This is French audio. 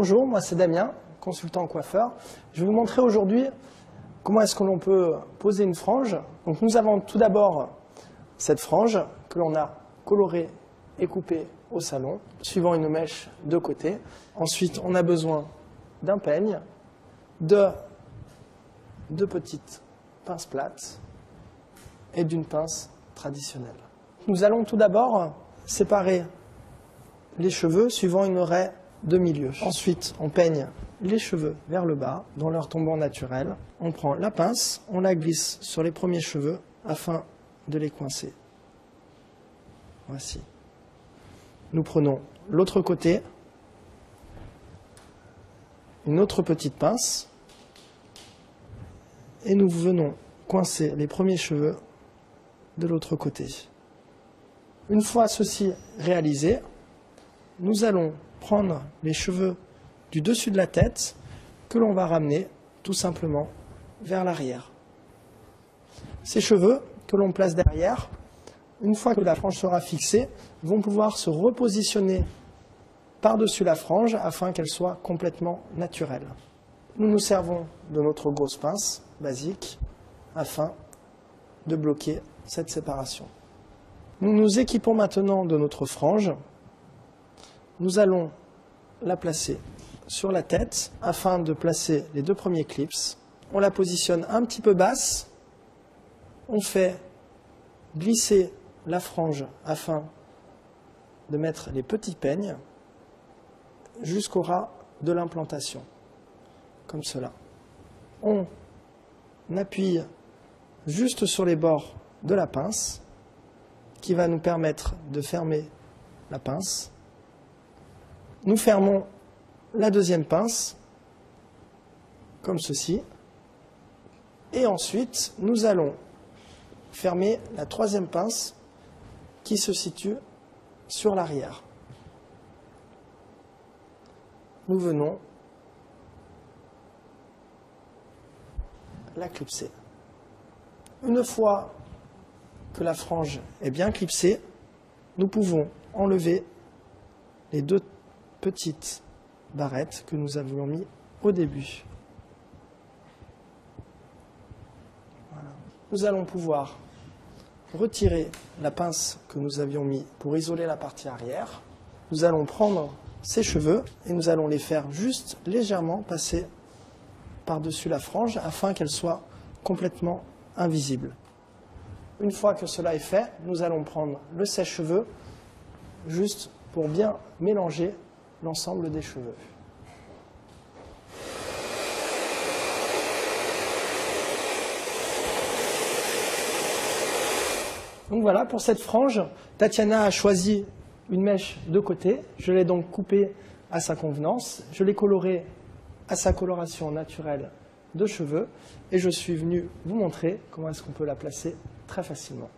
Bonjour, moi c'est Damien, consultant coiffeur. Je vais vous montrer aujourd'hui comment est-ce que l'on peut poser une frange. Donc nous avons tout d'abord cette frange que l'on a colorée et coupée au salon, suivant une mèche de côté. Ensuite, on a besoin d'un peigne, de deux petites pinces plates et d'une pince traditionnelle. Nous allons tout d'abord séparer les cheveux suivant une raie de milieu. Ensuite, on peigne les cheveux vers le bas, dans leur tombant naturel. On prend la pince, on la glisse sur les premiers cheveux afin de les coincer. Voici. Nous prenons l'autre côté, une autre petite pince, et nous venons coincer les premiers cheveux de l'autre côté. Une fois ceci réalisé, nous allons prendre les cheveux du dessus de la tête que l'on va ramener tout simplement vers l'arrière. Ces cheveux que l'on place derrière, une fois que la frange sera fixée, vont pouvoir se repositionner par-dessus la frange afin qu'elle soit complètement naturelle. Nous nous servons de notre grosse pince basique afin de bloquer cette séparation. Nous nous équipons maintenant de notre frange. Nous allons la placer sur la tête afin de placer les deux premiers clips. On la positionne un petit peu basse. On fait glisser la frange afin de mettre les petits peignes jusqu'au ras de l'implantation, comme cela. On appuie juste sur les bords de la pince qui va nous permettre de fermer la pince. Nous fermons la deuxième pince, comme ceci, et ensuite nous allons fermer la troisième pince qui se situe sur l'arrière. Nous venons la clipser. Une fois que la frange est bien clipsée, nous pouvons enlever les deux petites barrettes que nous avions mis au début. Voilà. Nous allons pouvoir retirer la pince que nous avions mis pour isoler la partie arrière. Nous allons prendre ces cheveux et nous allons les faire juste légèrement passer par-dessus la frange afin qu'elle soit complètement invisible. Une fois que cela est fait, nous allons prendre le sèche-cheveux juste pour bien mélanger l'ensemble des cheveux. Donc voilà, pour cette frange, Tatiana a choisi une mèche de côté. Je l'ai donc coupée à sa convenance. Je l'ai colorée à sa coloration naturelle de cheveux. Et je suis venu vous montrer comment est-ce qu'on peut la placer très facilement.